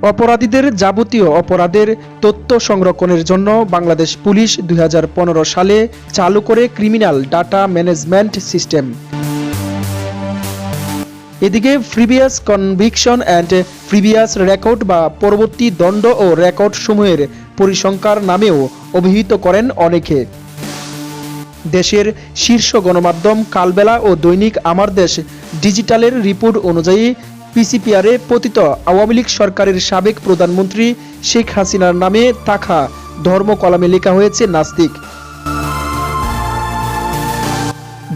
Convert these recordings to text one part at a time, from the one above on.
অপরাধীদের যাবতীয় অপরাধের তথ্য সংরক্ষণের জন্য বাংলাদেশ পুলিশ 2015 সালে চালু করে ক্রিমিনাল ডাটা ম্যানেজমেন্ট সিস্টেম। এদিকে previous conviction and previous record বা পরবর্তী দণ্ড ও রেকর্ড সমূহের পরিসংখ্যার নামেও অভিহিত করেন অনেকে। দেশের শীর্ষ গণমাধ্যম কালবেলা ও দৈনিক আমার দেশ ডিজিটালের রিপোর্ট অনুযায়ী পিসিপিআরে পতিত আওয়ামী লীগ সরকারের সাবেক প্রধানমন্ত্রী শেখ হাসিনার নামে থাকা ধর্ম কলামে লেখা হয়েছে নাস্তিক।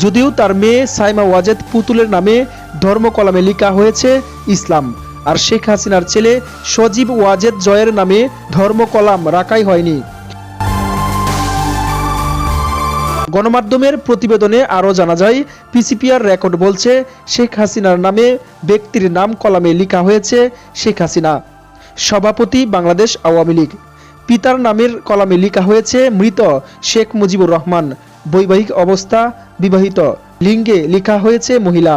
যদিও তার মেয়ে সাইমা ওয়াজেদ পুতুলের নামে ধর্ম কলামে লেখা হয়েছে ইসলাম, আর শেখ হাসিনার ছেলে সজীব ওয়াজেদ জয়ের নামে ধর্ম কলাম রাখাই হয়নি। গণমাধ্যমের প্রতিবেদনে আরও জানা যায়, পিসিপিআর রেকর্ড বলছে শেখ হাসিনার নামে ব্যক্তির নাম কলামে লেখা হয়েছে শেখ হাসিনা, সভাপতি বাংলাদেশ আওয়ামী লীগ। পিতার নামের কলামে লেখা হয়েছে মৃত শেখ মুজিবুর রহমান, বৈবাহিক অবস্থা বিবাহিত, লিঙ্গে লেখা হয়েছে মহিলা।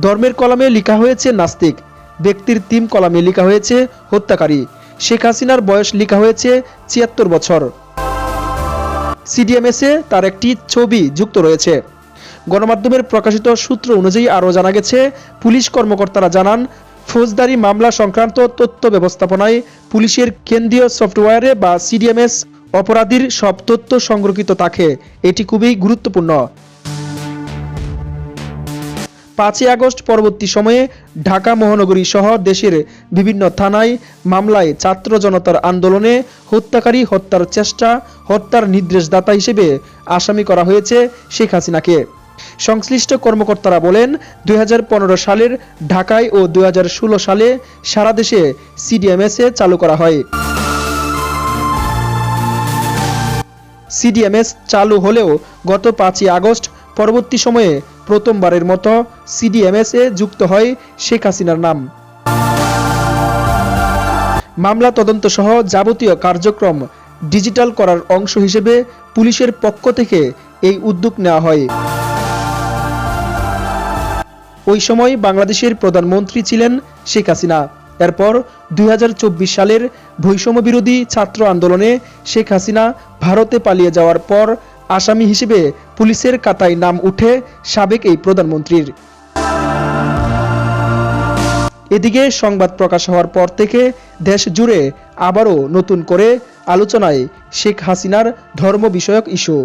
ধর্মের কলামে লেখা হয়েছে নাস্তিক, ব্যক্তির তিম কলামে লেখা হয়েছে হত্যাকারী। শেখ হাসিনার বয়স লেখা হয়েছে ৭৬ বছর। সিডিএমএসে তার একটি ছবি যুক্ত রয়েছে। গণমাধ্যমের প্রকাশিত সূত্র অনুযায়ী আরও জানা গেছে, পুলিশ কর্মকর্তারা জানান, ফৌজদারি মামলা সংক্রান্ত তথ্য ব্যবস্থাপনায় পুলিশের কেন্দ্রীয় সফটওয়্যারে বা সিডিএমএস অপরাধীর সব তথ্য সংরক্ষিত থাকে। এটি খুবই গুরুত্বপূর্ণ। 5 আগস্ট পরবর্তী সময়ে ঢাকা মহানগরী সহ দেশের বিভিন্ন থানায় মামলায় ছাত্র জনতার আন্দোলনে হত্যাকারী, হত্যার চেষ্টা, হত্যার নির্দেশদাতা হিসেবে আসামি করা হয়েছে শেখ হাসিনাকে। সংশ্লিষ্ট কর্মকর্তারা বলেন, 2015 সালের ঢাকায় ও 2016 সালে সারা দেশে সিডিএমএসে চালু করা হয়। সিডিএমএস চালু হলেও গত 5 আগস্ট পরবর্তী সময়ে প্রথমবারের মতো সিডিএমএসে যুক্ত হয় শেখ হাসিনার নাম। মামলা তদন্ত সহ যাবতীয় কার্যক্রম ডিজিটাল করার অংশ হিসেবে পুলিশের পক্ষ থেকে এই উদ্যোগ নেওয়া হয়। ওই সময় বাংলাদেশের প্রধানমন্ত্রী ছিলেন শেখ হাসিনা। এরপর 2024 সালের বৈষম্য বিরোধী ছাত্র আন্দোলনে শেখ হাসিনা ভারতে পালিয়ে যাওয়ার পর আসামি হিসেবে পুলিশের খাতায় নাম উঠে সাবেক এই প্রধানমন্ত্রীর। এদিকে সংবাদ প্রকাশ হওয়ার পর থেকে দেশ জুড়ে আবারও নতুন করে আলোচনায় শেখ হাসিনার ধর্ম বিষয়ক ইস্যু।